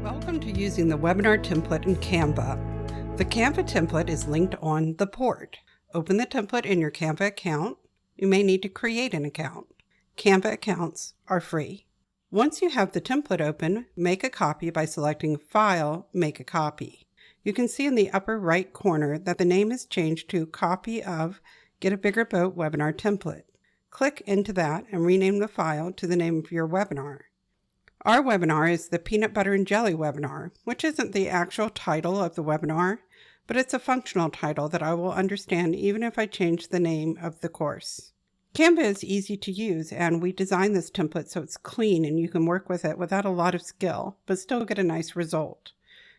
Welcome to using the webinar template in Canva. The Canva template is linked on the port. Open the template in your Canva account. You may need to create an account. Canva accounts are free. Once you have the template open, make a copy by selecting File, Make a Copy. You can see in the upper right corner that the name is changed to Copy of Get a Bigger Boat Webinar Template. Click into that and rename the file to the name of your webinar. Our webinar is the Peanut Butter and Jelly webinar, which isn't the actual title of the webinar, but it's a functional title that I will understand even if I change the name of the course. Canva is easy to use, and we designed this template so it's clean and you can work with it without a lot of skill, but still get a nice result.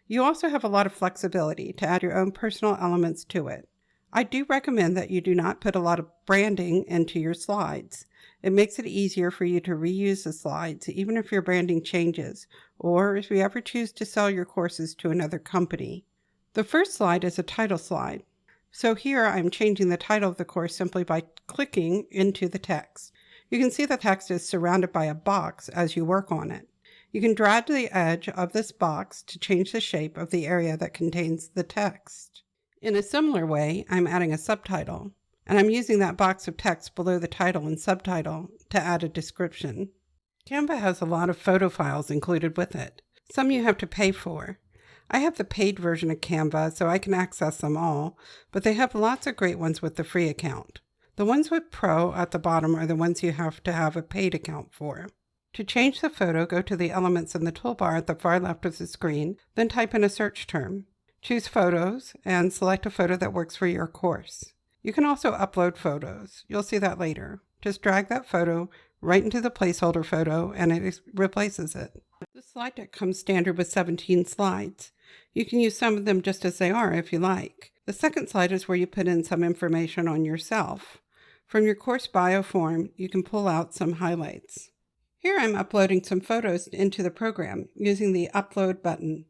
You also have a lot of flexibility to add your own personal elements to it. I do recommend that you do not put a lot of branding into your slides. It makes it easier for you to reuse the slides, even if your branding changes, or if you ever choose to sell your courses to another company. The first slide is a title slide. So here I'm changing the title of the course simply by clicking into the text. You can see the text is surrounded by a box as you work on it. You can drag the edge of this box to change the shape of the area that contains the text. In a similar way, I'm adding a subtitle, and I'm using that box of text below the title and subtitle to add a description. Canva has a lot of photo files included with it. Some you have to pay for. I have the paid version of Canva, so I can access them all, but they have lots of great ones with the free account. The ones with Pro at the bottom are the ones you have to have a paid account for. To change the photo, go to the elements in the toolbar at the far left of the screen, then type in a search term. Choose Photos and select a photo that works for your course. You can also upload photos. You'll see that later. Just drag that photo right into the placeholder photo and it replaces it. The slide deck comes standard with 17 slides. You can use some of them just as they are if you like. The second slide is where you put in some information on yourself. From your course bio form, you can pull out some highlights. Here I'm uploading some photos into the program using the Upload button.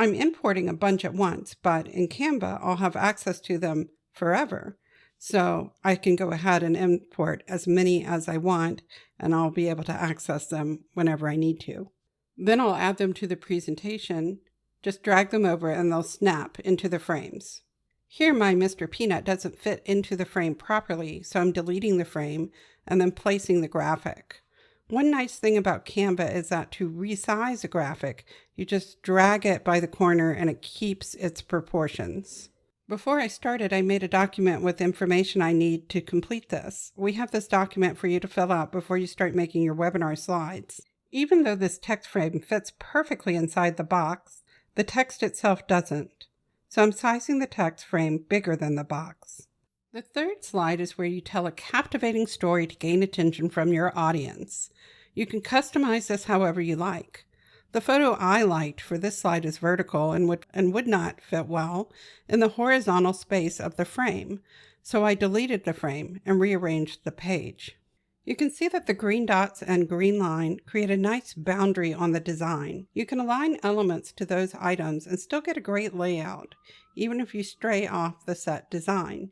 I'm importing a bunch at once, but in Canva, I'll have access to them forever. So I can go ahead and import as many as I want, and I'll be able to access them whenever I need to. Then I'll add them to the presentation, just drag them over, and they'll snap into the frames. Here my Mr. Peanut doesn't fit into the frame properly, so I'm deleting the frame and then placing the graphic. One nice thing about Canva is that to resize a graphic, you just drag it by the corner and it keeps its proportions. Before I started, I made a document with information I need to complete this. We have this document for you to fill out before you start making your webinar slides. Even though this text frame fits perfectly inside the box, the text itself doesn't. So I'm sizing the text frame bigger than the box. The third slide is where you tell a captivating story to gain attention from your audience. You can customize this however you like. The photo I liked for this slide is vertical and would not fit well in the horizontal space of the frame, so I deleted the frame and rearranged the page. You can see that the green dots and green line create a nice boundary on the design. You can align elements to those items and still get a great layout, even if you stray off the set design.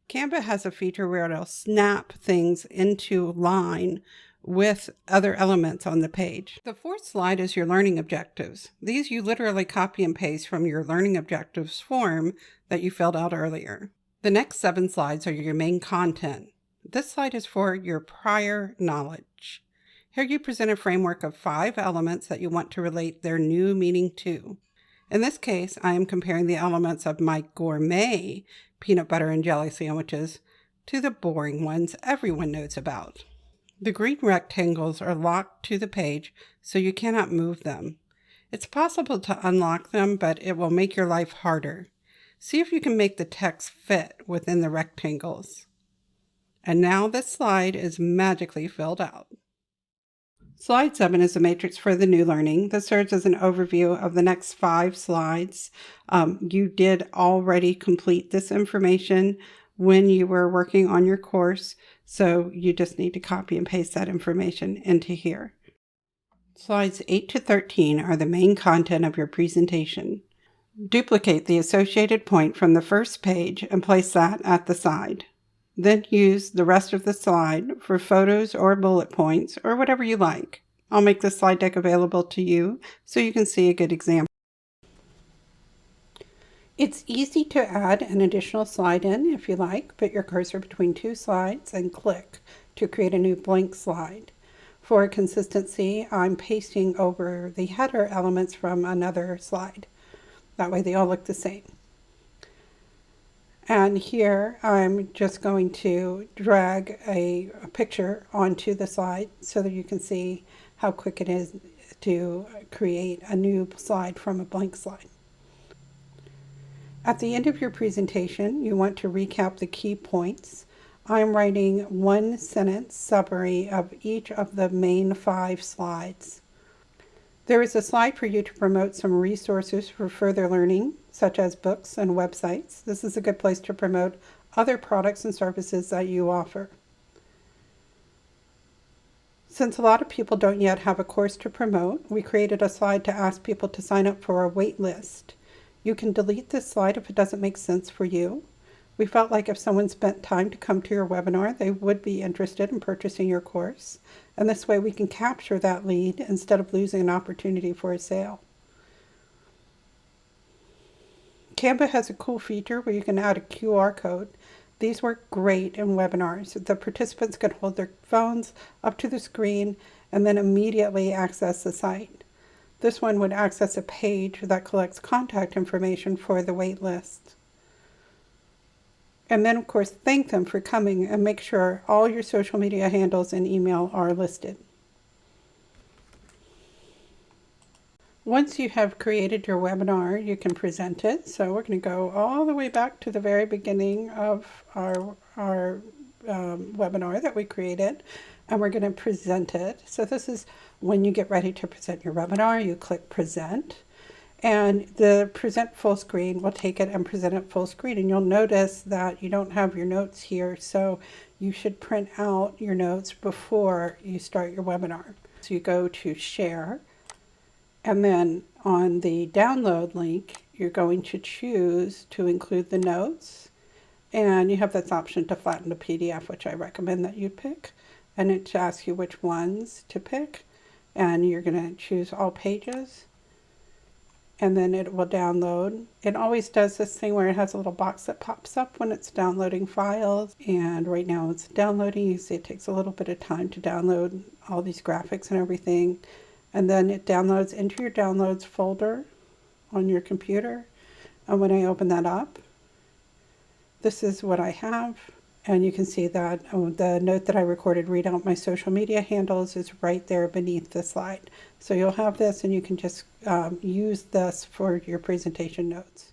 Canva has a feature where it'll snap things into line with other elements on the page. The fourth slide is your learning objectives. These you literally copy and paste from your learning objectives form that you filled out earlier. The next 7 slides are your main content. This slide is for your prior knowledge. Here you present a framework of 5 elements that you want to relate their new meaning to. In this case, I am comparing the elements of my gourmet peanut butter and jelly sandwiches to the boring ones everyone knows about. The green rectangles are locked to the page, so you cannot move them. It's possible to unlock them, but it will make your life harder. See if you can make the text fit within the rectangles. And now this slide is magically filled out. Slide 7 is a matrix for the new learning. This serves as an overview of the next 5 slides. You did already complete this information when you were working on your course, so you just need to copy and paste that information into here. Slides 8 to 13 are the main content of your presentation. Duplicate the associated point from the first page and place that at the side. Then use the rest of the slide for photos or bullet points or whatever you like. I'll make this slide deck available to you so you can see a good example. It's easy to add an additional slide in if you like. Put your cursor between two slides and click to create a new blank slide. For consistency, I'm pasting over the header elements from another slide. That way they all look the same. And here I'm just going to drag a picture onto the slide so that you can see how quick it is to create a new slide from a blank slide. At the end of your presentation, you want to recap the key points. I'm writing one sentence summary of each of the main 5 slides. There is a slide for you to promote some resources for further learning, such as books and websites. This is a good place to promote other products and services that you offer. Since a lot of people don't yet have a course to promote, we created a slide to ask people to sign up for a wait list. You can delete this slide if it doesn't make sense for you. We felt like if someone spent time to come to your webinar, they would be interested in purchasing your course. And this way we can capture that lead instead of losing an opportunity for a sale. Canva has a cool feature where you can add a QR code. These work great in webinars. The participants can hold their phones up to the screen and then immediately access the site. This one would access a page that collects contact information for the wait list. And then, of course, thank them for coming and make sure all your social media handles and email are listed. Once you have created your webinar, you can present it. So we're going to go all the way back to the very beginning of our webinar that we created, and we're going to present it. So this is when you get ready to present your webinar, you click present, and the present full screen will take it and present it full screen. And you'll notice that you don't have your notes here, so you should print out your notes before you start your webinar. So you go to share, and then on the download link, you're going to choose to include the notes. And you have this option to flatten the PDF, which I recommend that you pick. And it asks you which ones to pick. And you're going to choose all pages. And then it will download. It always does this thing where it has a little box that pops up when it's downloading files. And right now it's downloading. You see it takes a little bit of time to download all these graphics and everything. And then it downloads into your downloads folder on your computer. And when I open that up, this is what I have. And you can see that the note that I recorded, read out my social media handles, is right there beneath the slide. So you'll have this and you can just use this for your presentation notes.